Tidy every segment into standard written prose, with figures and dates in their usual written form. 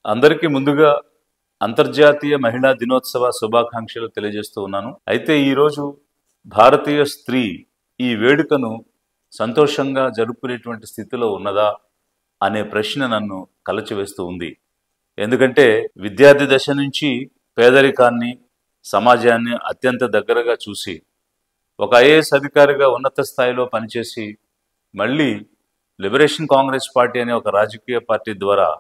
అందరికీ ముందుగా అంతర్జాతీయ మహిళా దినోత్సవ శుభాకాంక్షలు తెలియజేస్తూ ఉన్నాను. అయితే ఈరోజు భారతీయ స్త్రీ ఈ వేడుకను సంతోషంగా జరుపుకునేటువంటి స్థితిలో ఉన్నదా అనే ప్రశ్న నన్ను కలచివేస్తూ ఉంది. ఎందుకంటే విద్యార్థి దశ నుంచి పేదరికాన్ని, సమాజాన్ని అత్యంత దగ్గరగా చూసి ఒక ఐఏఎస్ అధికారిగా ఉన్నత స్థాయిలో పనిచేసి మళ్ళీ లిబరేషన్ కాంగ్రెస్ పార్టీ అనే ఒక రాజకీయ పార్టీ ద్వారా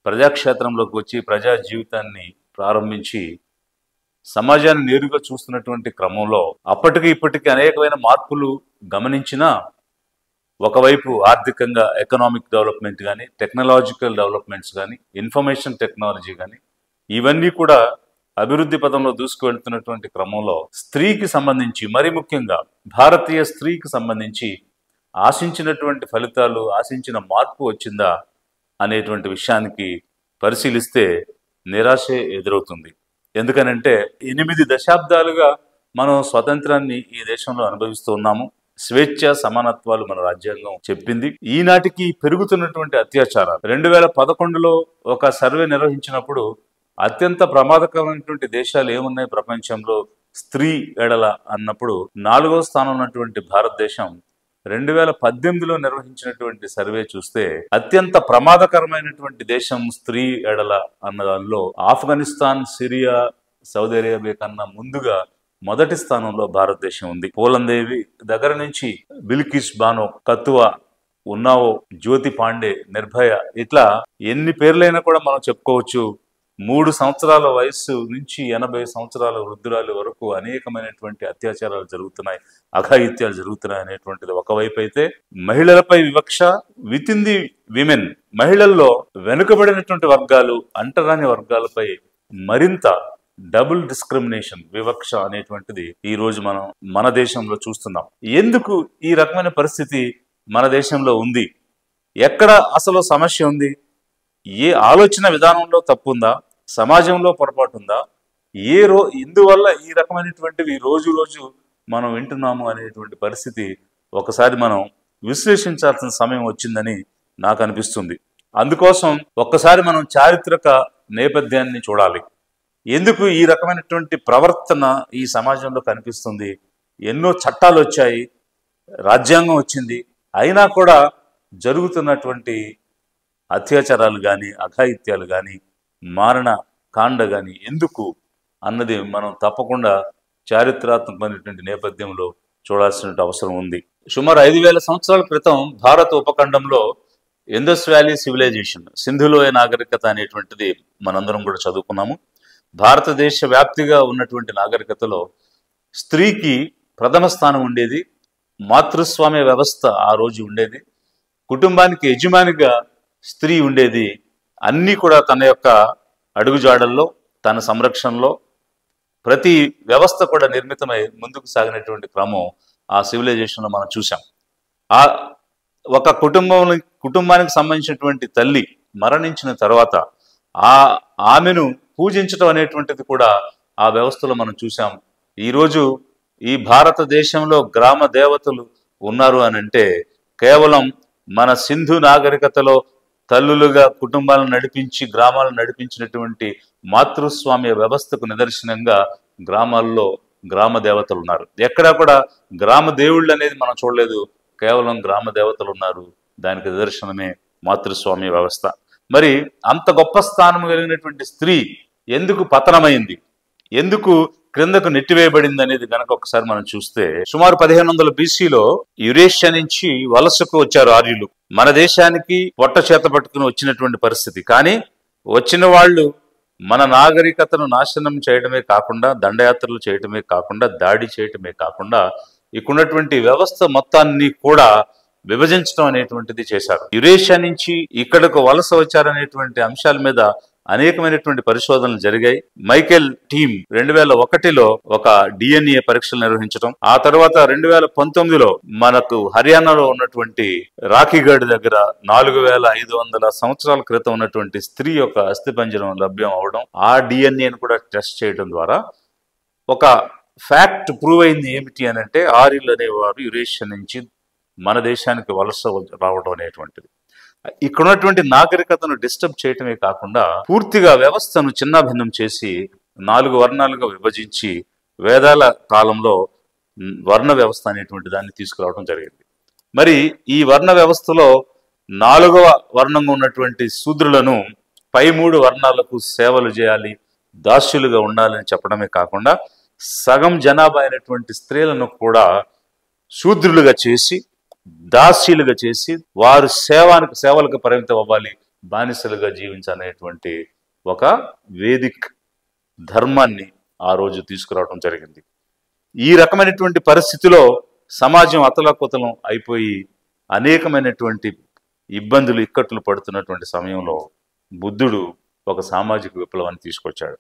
ప్రజాక్షేత్రంలోకి వచ్చి ప్రజా జీవితాన్ని ప్రారంభించి సమాజాన్ని నేరుగా చూస్తున్నటువంటి క్రమంలో అప్పటికి ఇప్పటికీ అనేకమైన మార్పులు గమనించినా ఒకవైపు ఆర్థికంగా ఎకనామిక్ డెవలప్మెంట్ కానీ, టెక్నాలజికల్ డెవలప్మెంట్స్ కానీ, ఇన్ఫర్మేషన్ టెక్నాలజీ కానీ ఇవన్నీ కూడా అభివృద్ధి పదంలో దూసుకువెళ్తున్నటువంటి క్రమంలో స్త్రీకి సంబంధించి, మరి ముఖ్యంగా భారతీయ స్త్రీకి సంబంధించి ఆశించినటువంటి ఫలితాలు, ఆశించిన మార్పు వచ్చిందా అనేటువంటి విషయానికి పరిశీలిస్తే నిరాశే ఎదురవుతుంది. ఎందుకనంటే 8 దశాబ్దాలుగా మనం స్వతంత్రాన్ని ఈ దేశంలో అనుభవిస్తూ ఉన్నాము. స్వేచ్ఛ, సమానత్వాలు మన రాజ్యాంగం చెప్పింది. ఈనాటికి పెరుగుతున్నటువంటి అత్యాచారాలు 2011లో ఒక సర్వే నిర్వహించినప్పుడు అత్యంత ప్రమాదకరమైనటువంటి దేశాలు ఏమున్నాయి ప్రపంచంలో స్త్రీ ఎడల అన్నప్పుడు 4వ స్థానంలో ఉన్నటువంటి భారతదేశం 2018లో నిర్వహించినటువంటి సర్వే చూస్తే అత్యంత ప్రమాదకరమైనటువంటి దేశం స్త్రీ ఎడల అన్న దానిలో ఆఫ్ఘనిస్తాన్, సిరియా, సౌదీ అరేబియా కన్నా ముందుగా మొదటి స్థానంలో భారతదేశం ఉంది. పూలందేవి దగ్గర నుంచి బిల్కిస్ బానో, కతువా, ఉన్నావో, జ్యోతి పాండే, నిర్భయ, ఇట్లా ఎన్ని పేర్లైనా కూడా మనం చెప్పుకోవచ్చు. 3 సంవత్సరాల వయస్సు నుంచి 80 సంవత్సరాల వృద్ధురాలి వరకు అనేకమైనటువంటి అత్యాచారాలు జరుగుతున్నాయి, అఘాయిత్యాలు జరుగుతున్నాయి అనేటువంటిది ఒకవైపు అయితే, మహిళలపై వివక్ష విత్ ఇన్ ది విమెన్, మహిళల్లో వెనుకబడినటువంటి వర్గాలు, అంటరాని వర్గాలపై మరింత డబుల్ డిస్క్రిమినేషన్, వివక్ష అనేటువంటిది ఈ రోజు మనం మన దేశంలో చూస్తున్నాం. ఎందుకు ఈ రకమైన పరిస్థితి మన దేశంలో ఉంది? ఎక్కడ అసలు సమస్య ఉంది? ఏ ఆలోచన విధానంలో తప్పు ఉందా? సమాజంలో పొరపాటు ఉందా? ఇందువల్ల ఈ రకమైనటువంటివి రోజు రోజు మనం వింటున్నాము అనేటువంటి పరిస్థితి ఒకసారి మనం విశ్లేషించాల్సిన సమయం వచ్చిందని నాకు అనిపిస్తుంది. అందుకోసం ఒక్కసారి మనం చారిత్రక నేపథ్యాన్ని చూడాలి. ఎందుకు ఈ రకమైనటువంటి ప్రవర్తన ఈ సమాజంలో కనిపిస్తుంది? ఎన్నో చట్టాలు వచ్చాయి, రాజ్యాంగం వచ్చింది, అయినా కూడా జరుగుతున్నటువంటి అత్యాచారాలు కానీ, అఘాయిత్యాలు కానీ, మారణ కాండ కానీ ఎందుకు అన్నది మనం తప్పకుండా చారిత్రాత్మకమైనటువంటి నేపథ్యంలో చూడాల్సిన అవసరం ఉంది. సుమారు 5000 సంవత్సరాల క్రితం భారత ఉపఖండంలో ఇండస్ వ్యాలీ సివిలైజేషన్, సింధులోయ నాగరికత అనేటువంటిది మనందరం కూడా చదువుకున్నాము. భారతదేశ వ్యాప్తిగా ఉన్నటువంటి నాగరికతలో స్త్రీకి ప్రథమ స్థానం ఉండేది. మాతృస్వామ్య వ్యవస్థ ఆ రోజు ఉండేది. కుటుంబానికి యజమానిగా స్త్రీ ఉండేది. అన్నీ కూడా తన యొక్క అడుగుజాడల్లో, తన సంరక్షణలో ప్రతి వ్యవస్థ కూడా నిర్మితమై ముందుకు సాగినటువంటి క్రమం ఆ సివిలైజేషన్లో మనం చూసాం. ఆ ఒక కుటుంబానికి సంబంధించినటువంటి తల్లి మరణించిన తర్వాత ఆమెను పూజించడం అనేటువంటిది కూడా ఆ వ్యవస్థలో మనం చూసాం. ఈరోజు ఈ భారతదేశంలో గ్రామ దేవతలు ఉన్నారు అని అంటే కేవలం మన సింధు నాగరికతలో తల్లులుగా కుటుంబాలను నడిపించి, గ్రామాలను నడిపించినటువంటి మాతృస్వామ్య వ్యవస్థకు నిదర్శనంగా గ్రామాల్లో గ్రామ దేవతలు ఉన్నారు. ఎక్కడా కూడా గ్రామ దేవుళ్ళు అనేది మనం చూడలేదు, కేవలం గ్రామ దేవతలు ఉన్నారు. దానికి నిదర్శనమే మాతృస్వామ్య వ్యవస్థ. మరి అంత గొప్ప స్థానం కలిగినటువంటి స్త్రీ ఎందుకు పతనమైంది, ఎందుకు క్రిందకు నెట్టివేయబడింది అనేది కనుక ఒకసారి మనం చూస్తే, సుమారు 1500 BCలో యురేషియా నుంచి వలసకు వచ్చారు ఆర్యులు. మన దేశానికి పొట్ట చేత పట్టుకుని వచ్చినటువంటి పరిస్థితి. కానీ వచ్చిన వాళ్ళు మన నాగరికతను నాశనం చేయడమే కాకుండా, దండయాత్రలు చేయడమే కాకుండా, దాడి చేయడమే కాకుండా, ఇక్కడున్నటువంటి వ్యవస్థ మొత్తాన్ని కూడా విభజించడం అనేటువంటిది చేశారు. యురేషియా నుంచి ఇక్కడకు వలస వచ్చారనేటువంటి అంశాల మీద అనేకమైనటువంటి పరిశోధనలు జరిగాయి. మైకేల్ టీమ్ 2001లో ఒక DNA పరీక్షలు నిర్వహించడం, ఆ తర్వాత 2019లో మనకు హర్యానాలో ఉన్నటువంటి రాఖీగఢ్ దగ్గర 4500 సంవత్సరాల క్రితం ఉన్నటువంటి స్త్రీ యొక్క అస్థిపంజరం లభ్యం అవడం, ఆ DNAను కూడా టెస్ట్ చేయడం ద్వారా ఒక ఫ్యాక్ట్ ప్రూవ్ అయింది. ఏమిటి అని అంటే, ఆర్యులు అనేవారు యురేషియా నుంచి మన దేశానికి వలస రావడం అనేటువంటిది. ఇక్కడ ఉన్నటువంటి నాగరికతను డిస్టర్బ్ చేయటమే కాకుండా పూర్తిగా వ్యవస్థను చిన్నాభిన్నం చేసి 4 వర్ణాలుగా విభజించి వేదాల కాలంలో వర్ణ వ్యవస్థ అనేటువంటి దాన్ని తీసుకురావడం జరిగింది. మరి ఈ వర్ణ వ్యవస్థలో 4వ వర్ణంగా ఉన్నటువంటి శూద్రులను పై 3 వర్ణాలకు సేవలు చేయాలి, దాస్యులుగా ఉండాలని చెప్పడమే కాకుండా సగం జనాభా అయినటువంటి స్త్రీలను కూడా శూద్రులుగా చేసి దాస్యులుగా చేసి వారు సేవలకు పరిమితం అవ్వాలి, బానిసలుగా జీవించాలనేటువంటి ఒక వేదిక్ ధర్మాన్ని ఆ రోజు తీసుకురావడం జరిగింది. ఈ రకమైనటువంటి పరిస్థితిలో సమాజం అతలాకుతలం అయిపోయి అనేకమైనటువంటి ఇబ్బందులు ఇక్కట్లు పడుతున్నటువంటి సమయంలో బుద్ధుడు ఒక సామాజిక విప్లవాన్ని తీసుకొచ్చాడు.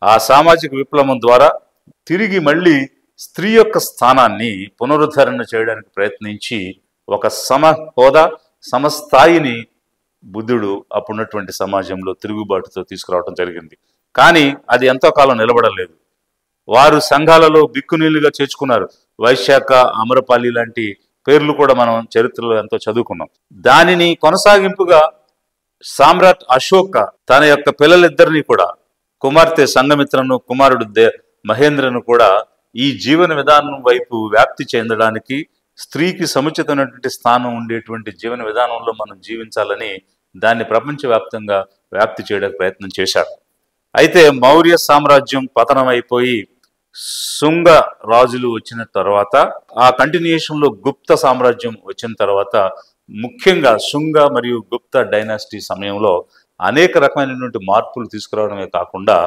ఆ సామాజిక విప్లవం ద్వారా తిరిగి మళ్ళీ స్త్రీ యొక్క స్థానాన్ని పునరుద్ధరణ చేయడానికి ప్రయత్నించి ఒక హోదా సమస్థాయిని బుద్ధుడు అప్పుడున్నటువంటి సమాజంలో తిరుగుబాటుతో తీసుకురావడం జరిగింది. కానీ అది ఎంతో కాలం నిలబడలేదు. వారు సంఘాలలో బిక్కునీళ్ళుగా చేర్చుకున్నారు. వైశాఖ, అమరపాలి లాంటి పేర్లు కూడా మనం చరిత్రలో ఎంతో చదువుకున్నాం. దానిని కొనసాగింపుగా సామ్రాట్ అశోక తన యొక్క పిల్లలిద్దరినీ కూడా, కుమార్తె సంఘమిత్రను, కుమారుడు మహేంద్రను కూడా ఈ జీవన విధానం వైపు వ్యాప్తి చెందడానికి, స్త్రీకి సముచితమైనటువంటి స్థానం ఉండేటువంటి జీవన విధానంలో మనం జీవించాలని దాన్ని ప్రపంచవ్యాప్తంగా వ్యాప్తి చేయడానికి ప్రయత్నం చేశారు. అయితే మౌర్య సామ్రాజ్యం పతనం అయిపోయి శుంగ రాజులు వచ్చిన తర్వాత, ఆ కంటిన్యూషన్లో గుప్త సామ్రాజ్యం వచ్చిన తర్వాత, ముఖ్యంగా శుంగ మరియు గుప్త డైనాసిటీ సమయంలో అనేక రకమైనటువంటి మార్పులు తీసుకురావడమే కాకుండా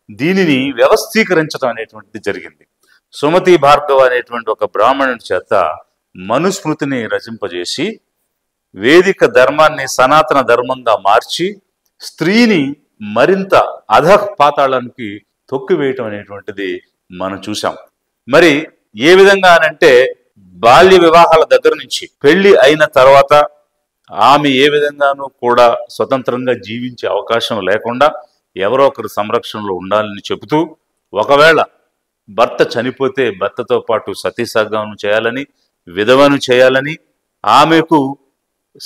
దీనిని వ్యవస్థీకరించడం అనేటువంటిది జరిగింది. సుమతి భార్గవ అనేటువంటి ఒక బ్రాహ్మణుడి చేత మనుస్మృతిని రచింపజేసి వేదిక ధర్మాన్ని సనాతన ధర్మంగా మార్చి స్త్రీని మరింత అధఃపాతాళానికి తొక్కివేయటం అనేటువంటిది మనం చూసాం. మరి ఏ విధంగా అనంటే, బాల్య వివాహాల దగ్గర నుంచి పెళ్లి అయిన తర్వాత ఆమె ఏ విధంగానూ కూడా స్వతంత్రంగా జీవించే అవకాశం లేకుండా ఎవరో ఒకరి సంరక్షణలో ఉండాలని చెబుతూ, ఒకవేళ భర్త చనిపోతే భర్తతో పాటు సతీసహగమనం చేయాలని, విధవను చేయాలని, ఆమెకు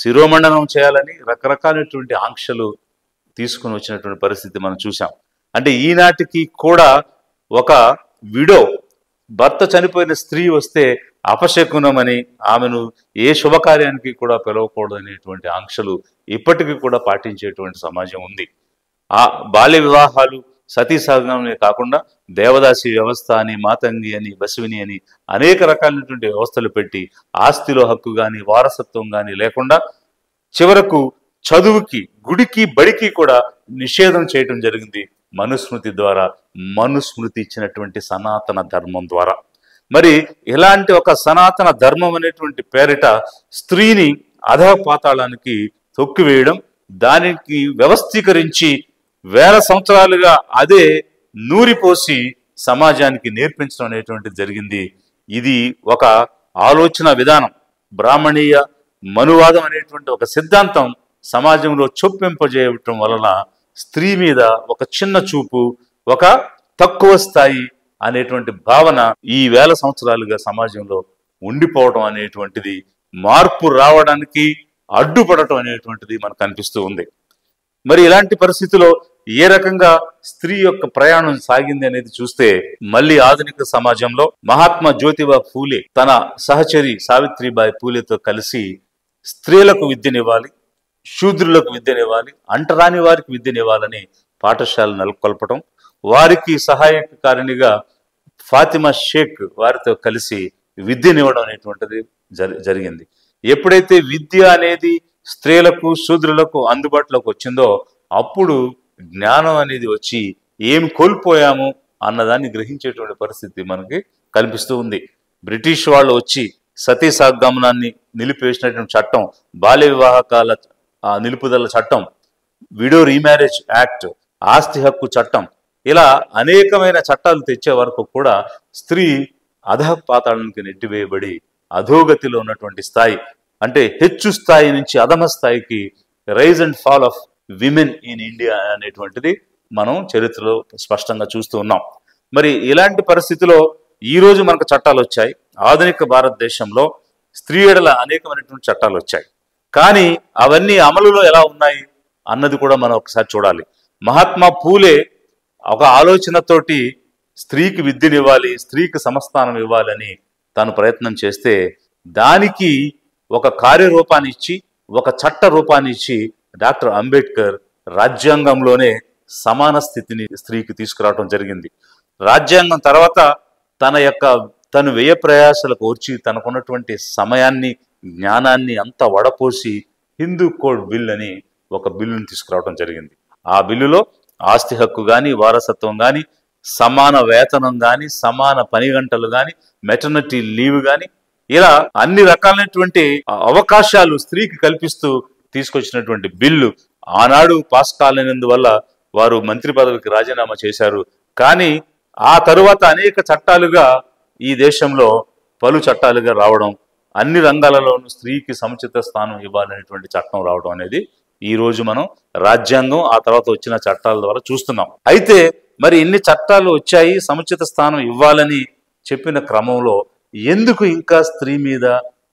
శిరోమండనం చేయాలని రకరకాలైనటువంటి ఆంక్షలు తీసుకుని వచ్చినటువంటి పరిస్థితి మనం చూసాం. అంటే ఈనాటికి కూడా ఒక విడో, భర్త చనిపోయిన స్త్రీ వస్తే అపశకునమని, ఆమెను ఏ శుభకార్యానికి కూడా పిలవకూడదు అనేటువంటి ఆంక్షలు ఇప్పటికీ కూడా పాటించేటువంటి సమాజం ఉంది. ఆ బాల్య వివాహాలు, సతీ సహగమనమే కాకుండా దేవదాసి వ్యవస్థ అని, మాతంగి అని, బసివిని అని అనేక రకాలైనటువంటి వ్యవస్థలు పెట్టి ఆస్తిలో హక్కు కానీ వారసత్వం కానీ లేకుండా చివరకు చదువుకి, గుడికి, బడికి కూడా నిషేధం చేయటం జరిగింది మనుస్మృతి ద్వారా, మనుస్మృతి ఇచ్చినటువంటి సనాతన ధర్మం ద్వారా. మరి ఇలాంటి ఒక సనాతన ధర్మం అనేటువంటి పేరిట స్త్రీని అధఃపాతాళానికి తొక్కివేయడం, దానికి వ్యవస్థీకరించి వేల సంవత్సరాలుగా అదే నూరిపోసి సమాజానికి నేర్పించడం అనేటువంటిది జరిగింది. ఇది ఒక ఆలోచన విధానం, బ్రాహ్మణీయ మనువాదం అనేటువంటి ఒక సిద్ధాంతం సమాజంలో చొప్పింపజేయటం వలన స్త్రీ మీద ఒక చిన్న చూపు, ఒక తక్కువ స్థాయి అనేటువంటి భావన ఈ వేల సంవత్సరాలుగా సమాజంలో ఉండిపోవడం అనేటువంటిది, మార్పు రావడానికి అడ్డుపడటం అనేటువంటిది మనకు కనిపిస్తూ ఉంది. మరి ఇలాంటి పరిస్థితిలో ఏ రకంగా స్త్రీ యొక్క ప్రయాణం సాగింది అనేది చూస్తే, మళ్ళీ ఆధునిక సమాజంలో మహాత్మా జ్యోతిబా ఫూలే తన సహచరి సావిత్రిబాయి పూలేతో కలిసి స్త్రీలకు విద్యనివ్వాలి, శూద్రులకు విద్యనివ్వాలి, అంటరాని వారికి విద్యనివ్వాలని పాఠశాల నెలకొల్పడం, వారికి సహాయకారిణిగా ఫాతిమా షేక్ వారితో కలిసి విద్యనివ్వడం అనేటువంటిది జరిగింది. ఎప్పుడైతే విద్య అనేది స్త్రీలకు, శూద్రులకు అందుబాటులోకి వచ్చిందో అప్పుడు జ్ఞానం అనేది వచ్చి ఏం కోల్పోయాము అన్నదాన్ని గ్రహించేటువంటి పరిస్థితి మనకి కనిపిస్తూ ఉంది. బ్రిటిష్ వాళ్ళు వచ్చి సతీ సహగమనాన్ని నిలిపివేసినటువంటి చట్టం, బాల్య వివాహకాల నిలుపుదల చట్టం, విడో రీమ్యారేజ్ యాక్ట్, ఆస్తి హక్కు చట్టం, ఇలా అనేకమైన చట్టాలు తెచ్చే వరకు కూడా స్త్రీ అధఃపాతాళానికి నెట్టివేయబడి అధోగతిలో ఉన్నటువంటి స్థాయి, అంటే హెచ్చు స్థాయి నుంచి అధమ స్థాయికి rise and fall of women in India అనేటువంటిది మనం చరిత్రలో స్పష్టంగా చూస్తూ ఉన్నాం. మరి ఇలాంటి పరిస్థితిలో ఈ రోజు మనకు చట్టాలు వచ్చాయి. ఆధునిక భారతదేశంలో స్త్రీ ఎడల అనేకమైనటువంటి చట్టాలు వచ్చాయి. కానీ అవన్నీ అమలులో ఎలా ఉన్నాయి అన్నది కూడా మనం ఒకసారి చూడాలి. మహాత్మా పూలే ఒక ఆలోచనతోటి స్త్రీకి విద్యనివ్వాలి, స్త్రీకి సమస్థానం ఇవ్వాలని తాను ప్రయత్నం చేస్తే దానికి ఒక కార్యరూపాన్ని ఇచ్చి, ఒక చట్ట రూపాన్ని ఇచ్చి డాక్టర్ అంబేద్కర్ రాజ్యాంగంలోనే సమాన స్థితిని స్త్రీకి తీసుకురావడం జరిగింది. రాజ్యాంగం తర్వాత తను వ్యయ ప్రయాసాలకు వచ్చి తనకున్నటువంటి సమయాన్ని, జ్ఞానాన్ని అంతా వడపోసి హిందూ కోడ్ బిల్ అని ఒక బిల్లుని తీసుకురావడం జరిగింది. ఆ బిల్లులో ఆస్తి హక్కు కానీ, వారసత్వం కానీ, సమాన వేతనం కానీ, సమాన పని గంటలు కానీ, మెటర్నిటీ లీవ్ కానీ, ఇలా అన్ని రకాలైనటువంటి అవకాశాలు స్త్రీకి కల్పిస్తూ తీసుకొచ్చినటువంటి బిల్లు ఆనాడు పాస్ కాలేనందువల్ల వారు మంత్రి పదవికి రాజీనామా చేశారు. కానీ ఆ తరువాత అనేక చట్టాలుగా ఈ దేశంలో పలు చట్టాలుగా రావడం, అన్ని రంగాలలోనూ స్త్రీకి సముచిత స్థానం ఇవ్వాలనేటువంటి చట్టం రావడం అనేది ఈ రోజు మనం రాజ్యాంగం ఆ తర్వాత వచ్చిన చట్టాల ద్వారా చూస్తున్నాం. అయితే మరి ఇన్ని చట్టాలు వచ్చాయి, సముచిత స్థానం ఇవ్వాలని చెప్పిన క్రమంలో ఎందుకు ఇంకా స్త్రీ మీద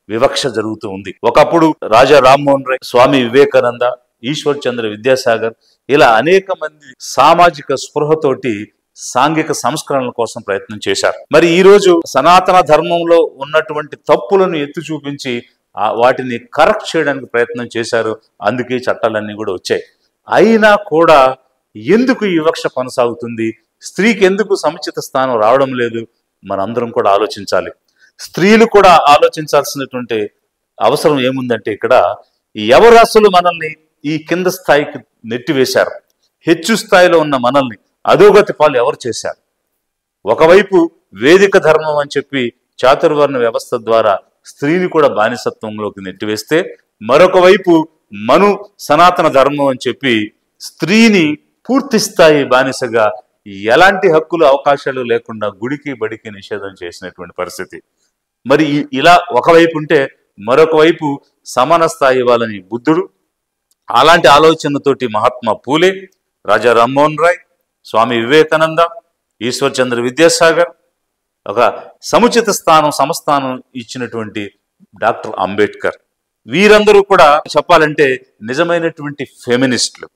వివక్ష జరుగుతూ ఉంది? ఒకప్పుడు రాజా రామ్మోహన్ రాయ్, స్వామి వివేకానంద, ఈశ్వర్ చంద్ర విద్యాసాగర్ ఇలా అనేక మంది సామాజిక స్పృహతోటి సాంఘిక సంస్కరణల కోసం ప్రయత్నం చేశారు. మరి ఈ రోజు సనాతన ధర్మంలో ఉన్నటువంటి తప్పులను ఎత్తి చూపించి వాటిని కరెక్ట్ చేయడానికి ప్రయత్నం చేశారు. అందుకే చట్టాలన్నీ కూడా వచ్చాయి. అయినా కూడా ఎందుకు ఈ వివక్ష కొనసాగుతుంది? స్త్రీకి ఎందుకు సముచిత స్థానం రావడం లేదు? మనందరం కూడా ఆలోచించాలి. స్త్రీలు కూడా ఆలోచించాల్సినటువంటి అవసరం ఏముందంటే, ఇక్కడ ఎవరు అసలు మనల్ని ఈ కింద స్థాయికి నెట్టివేశారు? హెచ్చు స్థాయిలో ఉన్న మనల్ని అధోగతి పాలు ఎవరు చేశారు? ఒకవైపు వేదిక ధర్మం అని చెప్పి చాతుర్వర్ణ వ్యవస్థ ద్వారా స్త్రీని కూడా బానిసత్వంలోకి నెట్టివేస్తే, మరొక వైపు మను సనాతన ధర్మం అని చెప్పి స్త్రీని పూర్తి స్థాయి బానిసగా ఎలాంటి హక్కులు, అవకాశాలు లేకుండా గుడికి బడికి నిషేధం చేసినటువంటి పరిస్థితి. మరి ఇలా ఒకవైపు ఉంటే, మరొక వైపు సమాన స్థాయి ఇవ్వాలని బుద్ధుడు, అలాంటి ఆలోచనతోటి మహాత్మా పూలే, రాజా రామ్మోహన్ రాయ్, స్వామి వివేకానంద, ఈశ్వర్ చంద్ర విద్యాసాగర్, ఒక సముచిత స్థానం, సమస్థానం ఇచ్చినటువంటి డాక్టర్ అంబేద్కర్, వీరందరూ కూడా చెప్పాలంటే నిజమైనటువంటి ఫెమినిస్టులు.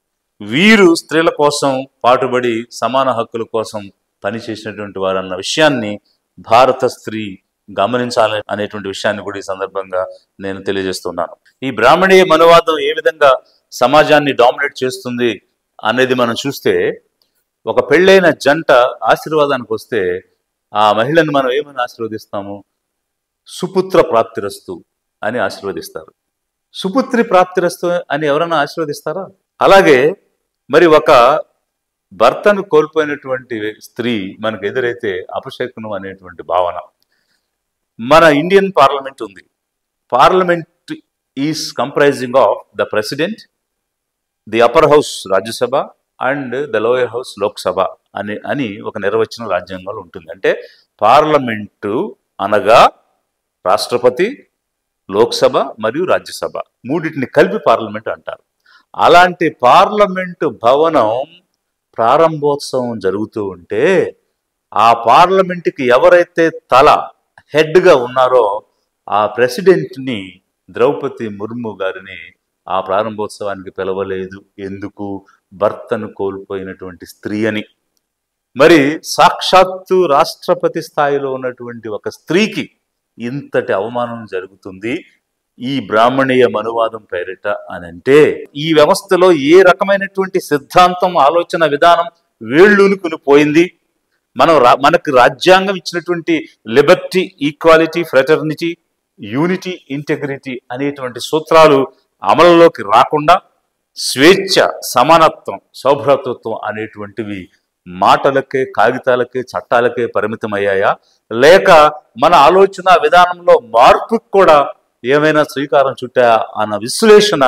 వీరు స్త్రీల కోసం పాటుబడి సమాన హక్కుల కోసం పనిచేసినటువంటి వారు అన్న విషయాన్ని భారత స్త్రీ గమనించాలి అనేటువంటి విషయాన్ని కూడా ఈ సందర్భంగా నేను తెలియజేస్తున్నాను. ఈ బ్రాహ్మణీయ మనోవాదం ఏ విధంగా సమాజాన్ని డామినేట్ చేస్తుంది అనేది మనం చూస్తే, ఒక పెళ్ళైన జంట ఆశీర్వాదానికి వస్తే ఆ మహిళను మనం ఏమని ఆశీర్వదిస్తాము? సుపుత్ర ప్రాప్తిరస్తు అని ఆశీర్వదిస్తారు. సుపుత్రి ప్రాప్తిరస్తు అని ఎవరైనా ఆశీర్వదిస్తారా? అలాగే మరి ఒక భర్తను కోల్పోయినటువంటి స్త్రీ మనకు ఎదురైతే అపశకునం అనేటువంటి భావన. మన ఇండియన్ పార్లమెంట్ ఉంది. Parliament is comprising of the president, the upper house Rajya Sabha and the lower house Lok Sabha అని ఒక నిర్వచనం రాజ్యాంగంలో ఉంటుంది. అంటే పార్లమెంటు అనగా రాష్ట్రపతి, లోక్సభ మరియు రాజ్యసభ మూడింటిని కలిపి పార్లమెంట్ అంటారు. అలాంటి పార్లమెంటు భవనం ప్రారంభోత్సవం జరుగుతూ ఉంటే, ఆ పార్లమెంటుకి ఎవరైతే హెడ్గా ఉన్నారో ఆ ప్రెసిడెంట్ని, ద్రౌపది ముర్ము గారిని ఆ ప్రారంభోత్సవానికి పిలవలేదు. ఎందుకు? భర్తను కోల్పోయినటువంటి స్త్రీ అని. మరి సాక్షాత్తు రాష్ట్రపతి స్థాయిలో ఉన్నటువంటి ఒక స్త్రీకి ఇంతటి అవమానం జరుగుతుంది ఈ బ్రాహ్మణీయ మనువాదం పేరిట అని అంటే, ఈ వ్యవస్థలో ఏ రకమైనటువంటి సిద్ధాంతం, ఆలోచన విధానం వేళ్ళూనుకుని పోయింది? మనకు రాజ్యాంగం ఇచ్చినటువంటి Liberty, equality, fraternity, unity, integrity అనేటువంటి సూత్రాలు అమలులోకి రాకుండా స్వేచ్ఛ, సమానత్వం, సౌభ్రాతృత్వం అనేటువంటివి మాటలకే, కాగితాలకే, చట్టాలకే పరిమితమయ్యాయా? లేక మన ఆలోచన విధానంలో మార్పుకు కూడా ఏమైనా శ్రీకారం చుట్టాయా అన్న విశ్లేషణ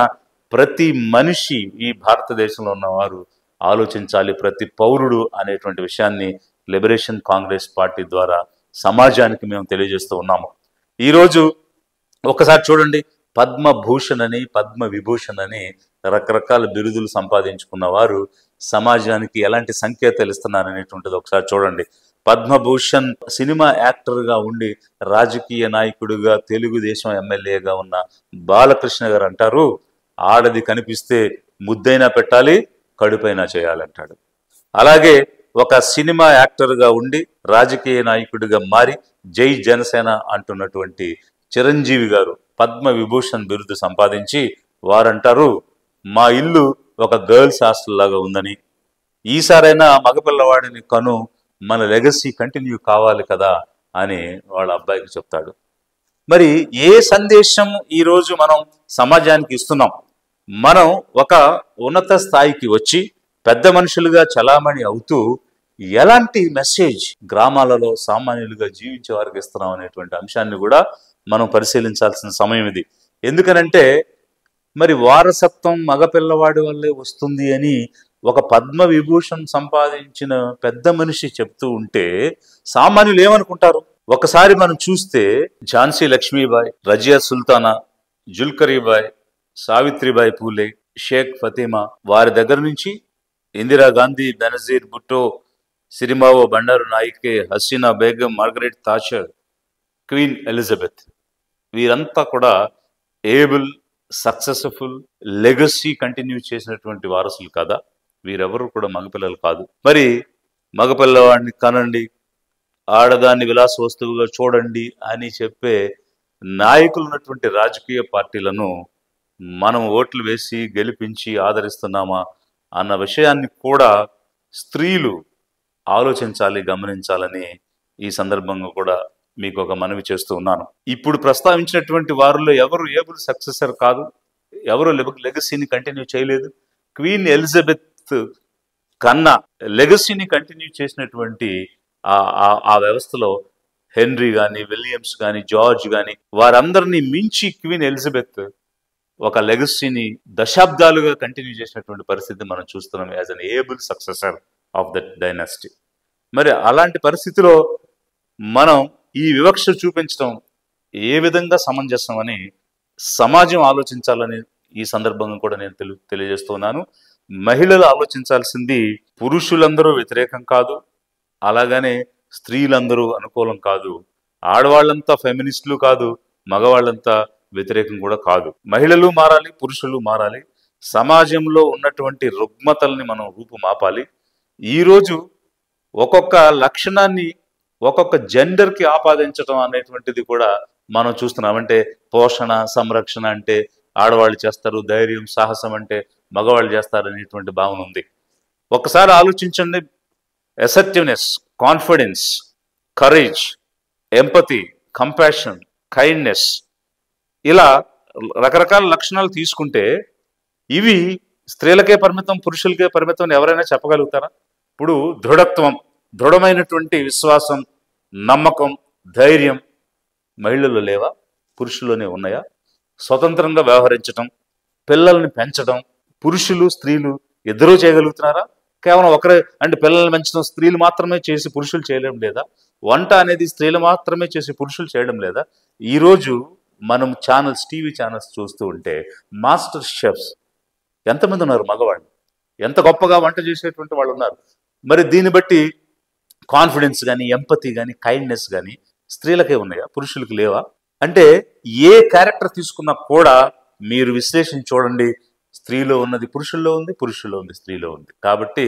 ప్రతి మనిషి, ఈ భారతదేశంలో ఉన్నవారు ఆలోచించాలి. ప్రతి పౌరుడు అనేటువంటి విషయాన్ని లిబరేషన్ కాంగ్రెస్ పార్టీ ద్వారా సమాజానికి మేము తెలియజేస్తూ ఉన్నాము. ఈరోజు ఒకసారి చూడండి, పద్మభూషణ్ అని, పద్మ విభూషణ్ అని రకరకాల బిరుదులు సంపాదించుకున్న వారు సమాజానికి ఎలాంటి సంకేతాలు ఇస్తున్నారు అనేటువంటిది ఒకసారి చూడండి. పద్మభూషణ్ సినిమా యాక్టర్గా ఉండి రాజకీయ నాయకుడిగా తెలుగుదేశం ఎమ్మెల్యేగా ఉన్న బాలకృష్ణ గారు అంటారు, ఆడది కనిపిస్తే ముద్దైనా పెట్టాలి, కడుపైనా చేయాలంటాడు. అలాగే ఒక సినిమా యాక్టర్గా ఉండి రాజకీయ నాయకుడిగా మారి జై జనసేన అంటున్నటువంటి చిరంజీవి గారు పద్మ విభూషణ్ బిరుదు సంపాదించి వారంటారు, మా ఇల్లు ఒక గర్ల్స్ హాస్టల్ లాగా ఉందని, ఈసారైనా మగపిల్లవాడిని కను, మన లెగసీ కంటిన్యూ కావాలి కదా అని వాళ్ళ అబ్బాయికి చెప్తాడు. మరి ఏ సందేశం ఈరోజు మనం సమాజానికి ఇస్తున్నాం? మనం ఒక ఉన్నత స్థాయికి వచ్చి పెద్ద మనుషులుగా చలామణి అవుతూ ఎలాంటి మెసేజ్ గ్రామాలలో సామాన్యులుగా జీవించే వారికి ఇస్తున్నాం అనేటువంటి అంశాన్ని కూడా మనం పరిశీలించాల్సిన సమయం ఇది. ఎందుకనంటే మరి వారసత్వం మగపిల్లవాడి వల్లే వస్తుంది అని ఒక పద్మ విభూషణ్ సంపాదించిన పెద్ద మనిషి చెప్తూ ఉంటే సామాన్యులు ఏమనుకుంటారు? ఒకసారి మనం చూస్తే ఝాన్సీ లక్ష్మీబాయి, రజియా సుల్తానా, జుల్కరీబాయి, సావిత్రిబాయి పూలే, షేక్ ఫతీమా, వారి దగ్గర నుంచి Indira Gandhi, Benazir Bhutto, Sirimavo Bandaranaike, Hasina Begum, Margaret Thatcher, Queen Elizabeth, వీరంతా కూడా ఏబుల్, సక్సెస్ఫుల్, లెగసీ కంటిన్యూ చేసినటువంటి వారసులు కదా. వీరెవరు కూడా మగపిల్లలు కాదు. మరి మగపిల్లవాడిని కనండి, ఆడదాన్ని విలాస వస్తువుగా చూడండి అని చెప్పే నాయకులు ఉన్నటువంటి రాజకీయ పార్టీలను మనం ఓట్లు వేసి గెలిపించి ఆదరిస్తున్నామా అన్న విషయాన్ని కూడా స్త్రీలు ఆలోచించాలి, గమనించాలని ఈ సందర్భంగా కూడా మీకు ఒక మనవి చేస్తూ ఉన్నాను. ఇప్పుడు ప్రస్తావించినటువంటి వారిలో ఎవరు ఏబుల్ సక్సెసర్ కాదు, ఎవరు లెగసీని కంటిన్యూ చేయలేదు. క్వీన్ ఎలిజబెత్ కన్నా లెగసీని కంటిన్యూ చేసినటువంటి ఆ వ్యవస్థలో హెన్రీ కానీ, విలియమ్స్ కానీ, జార్జ్ కానీ, వారందరినీ మించి క్వీన్ ఎలిజబెత్ ఒక లెగసీని దశాబ్దాలుగా కంటిన్యూ చేసినటువంటి పరిస్థితి మనం చూస్తున్నాం as an able successor of that dynasty. మరి అలాంటి పరిస్థితిలో మనం ఈ వివక్ష చూపించడం ఏ విధంగా సమంజసం అని సమాజం ఆలోచించాలని ఈ సందర్భంగా కూడా నేను తెలియజేస్తున్నాను. మహిళలు ఆలోచించాల్సింది, పురుషులందరూ వ్యతిరేకం కాదు, అలాగనే స్త్రీలందరూ అనుకూలం కాదు, ఆడవాళ్ళంతా ఫెమినిస్టులు కాదు, మగవాళ్ళంతా వ్యతిరేకం కూడా కాదు. మహిళలు మారాలి, పురుషులు మారాలి. సమాజంలో ఉన్నటువంటి రుగ్మతల్ని మనం రూపుమాపాలి. ఈరోజు ఒక్కొక్క లక్షణాన్ని ఒక్కొక్క జెండర్కి ఆపాదించడం అనేటువంటిది కూడా మనం చూస్తున్నాం. అంటే పోషణ, సంరక్షణ అంటే ఆడవాళ్ళు చేస్తారు, ధైర్యం, సాహసం అంటే మగవాళ్ళు చేస్తారు అనేటువంటి భావన ఉంది. ఒక్కసారి ఆలోచించండి. Assertiveness, confidence, courage, empathy, compassion, kindness, ఇలా రకరకాల లక్షణాలు తీసుకుంటే ఇవి స్త్రీలకే పరిమితం, పురుషులకే పరిమితం ఎవరైనా చెప్పగలుగుతారా? ఇప్పుడు దృఢత్వం, దృఢమైనటువంటి విశ్వాసం, నమ్మకం, ధైర్యం మహిళల్లో లేవా? పురుషుల్లోనే ఉన్నాయా? స్వతంత్రంగా వ్యవహరించటం, పిల్లల్ని పెంచడం పురుషులు స్త్రీలు ఇద్దరూ చేయగలుగుతున్నారా? కేవలం ఒకరే అంటే పిల్లల్ని పెంచడం స్త్రీలు మాత్రమే చేసి పురుషులు చేయడం లేదా? వంట అనేది స్త్రీలు మాత్రమే చేసి పురుషులు చేయడం లేదా? ఈరోజు మనం ఛానల్స్, టీవీ ఛానల్స్ చూస్తూ ఉంటే మాస్టర్ షెఫ్స్ ఎంతమంది ఉన్నారు? మగవాళ్ళు ఎంత గొప్పగా వంట చేసేటువంటి వాళ్ళు ఉన్నారు. మరి దీన్ని బట్టి కాన్ఫిడెన్స్ కానీ, ఎంపతి కానీ, కైండ్నెస్ కానీ స్త్రీలకే ఉన్నాయా, పురుషులకు లేవా? అంటే ఏ క్యారెక్టర్ తీసుకున్నా కూడా మీరు విశ్లేషణ చూడండి, స్త్రీలో ఉన్నది పురుషుల్లో ఉంది, పురుషుల్లో ఉంది స్త్రీలో ఉంది. కాబట్టి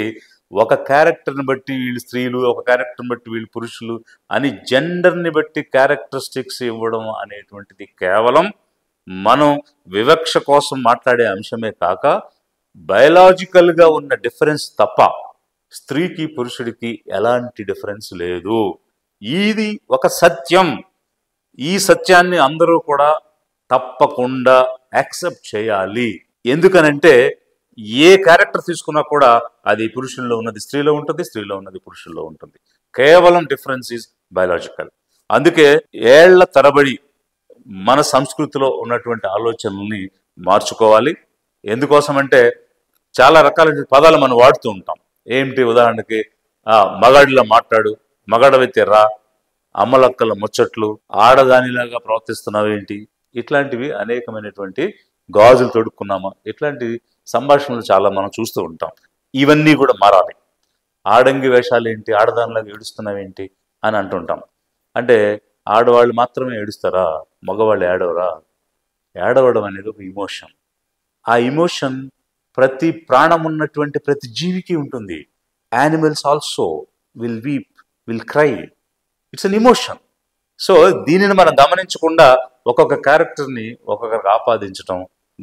ఒక క్యారెక్టర్ని బట్టి వీళ్ళు స్త్రీలు, ఒక క్యారెక్టర్ని బట్టి వీళ్ళు పురుషులు అని జెండర్ని బట్టి క్యారెక్టరిస్టిక్స్ ఇవ్వడం అనేటువంటిది కేవలం మనం వివక్ష కోసం మాట్లాడే అంశమే కాక బయలాజికల్గా ఉన్న డిఫరెన్స్ తప్ప స్త్రీకి పురుషుడికి ఎలాంటి డిఫరెన్స్ లేదు. ఇది ఒక సత్యం. ఈ సత్యాన్ని అందరూ కూడా తప్పకుండా యాక్సెప్ట్ చేయాలి. ఎందుకనంటే ఏ క్యారెక్టర్ తీసుకున్నా కూడా అది పురుషుల్లో ఉన్నది స్త్రీలో ఉంటుంది, స్త్రీలో ఉన్నది పురుషుల్లో ఉంటుంది. కేవలం డిఫరెన్స్ ఈజ్ బయలాజికల్. అందుకే ఏళ్ల తరబడి మన సంస్కృతిలో ఉన్నటువంటి ఆలోచనల్ని మార్చుకోవాలి. ఎందుకోసమంటే చాలా రకాల పదాలు మనం వాడుతూ ఉంటాం. ఏమిటి? ఉదాహరణకి మగాడిలో మాట్లాడు, మగాడవైతే రా, అమ్మలక్కల ముచ్చట్లు, ఆడదానిలాగా ప్రవర్తిస్తున్నావేంటి, ఇట్లాంటివి అనేకమైనటువంటి గాజులు తొడుక్కున్నామా, ఇట్లాంటి సంభాషణలు చాలా మనం చూస్తూ ఉంటాం. ఇవన్నీ కూడా మారాలి. ఆడంగి వేషాలు ఏంటి, ఆడదానిలాగా ఏడుస్తున్నావేంటి అని అంటుంటాం. అంటే ఆడవాళ్ళు మాత్రమే ఏడుస్తారా, మగవాళ్ళు ఏడవరా? ఏడవడం అనేది ఒక ఇమోషన్. ఆ ఇమోషన్ ప్రతి ప్రాణం ఉన్నటువంటి ప్రతి జీవికి ఉంటుంది. Animals also will weep, will cry. It's an emotion. So దీనిని మనం గమనించకుండా ఒక్కొక్క క్యారెక్టర్ని ఒక్కొక్కరికి ఆపాదించటం,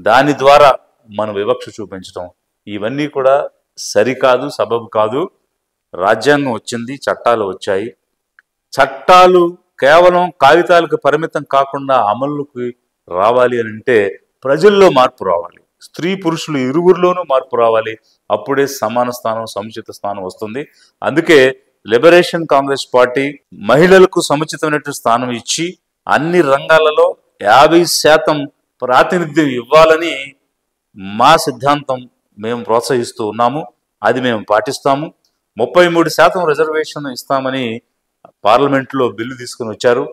దాని ద్వారా మనం వివక్ష చూపించటం, ఇవన్నీ కూడా సరికాదు, సబబు కాదు. రాజ్యాంగం వచ్చింది, చట్టాలు వచ్చాయి. చట్టాలు కేవలం కాగితాలకు పరిమితం కాకుండా అమలుకి రావాలి అని అంటే ప్రజల్లో మార్పు రావాలి. స్త్రీ పురుషులు ఇరువురిలోనూ మార్పు రావాలి. అప్పుడే సమాన స్థానం, సముచిత స్థానం వస్తుంది. అందుకే లిబరేషన్ కాంగ్రెస్ పార్టీ మహిళలకు సముచితమైనటువంటి స్థానం ఇచ్చి అన్ని రంగాలలో 50% ప్రాతినిధ్యం ఇవ్వాలని మా సిద్ధాంతం. మేము ప్రోత్సహిస్తూ ఉన్నాము, అది మేము పాటిస్తాము. 33% రిజర్వేషన్ ఇస్తామని పార్లమెంట్లో బిల్లు తీసుకుని వచ్చారు.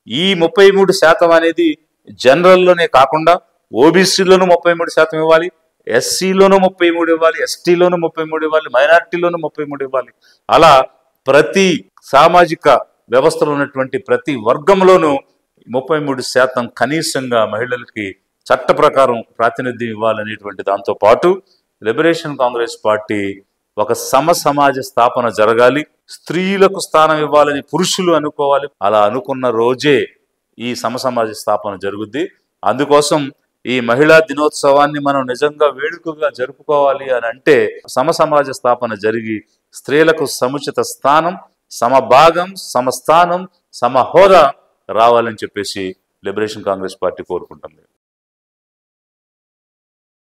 ఈ 33% అనేది జనరల్లోనే కాకుండా ఓబీసీలోనూ 33% ఇవ్వాలి, ఎస్సీలోనూ 33 ఇవ్వాలి, ఎస్టీలోనూ 33 ఇవ్వాలి, మైనారిటీలోనూ 33 ఇవ్వాలి. అలా ప్రతి సామాజిక వ్యవస్థలో ఉన్నటువంటి ప్రతి వర్గంలోనూ 33% కనీసంగా మహిళలకి చట్ట ప్రకారం ప్రాతినిధ్యం ఇవ్వాలనేటువంటి దాంతో పాటు లిబరేషన్ కాంగ్రెస్ పార్టీ ఒక సమాజ స్థాపన జరగాలి, స్త్రీలకు స్థానం ఇవ్వాలని పురుషులు అనుకోవాలి. అలా అనుకున్న రోజే ఈ సమాజ స్థాపన జరుగుద్ది. అందుకోసం ఈ మహిళా దినోత్సవాన్ని మనం నిజంగా వేడుకగా జరుపుకోవాలి అని అంటే సమాజ స్థాపన జరిగి స్త్రీలకు సముచిత స్థానం, సమభాగం, సమస్థానం, సమహోదా రావాలని చెప్పేసి లిబరేషన్ కాంగ్రెస్ పార్టీ కోరుకుంటుంది.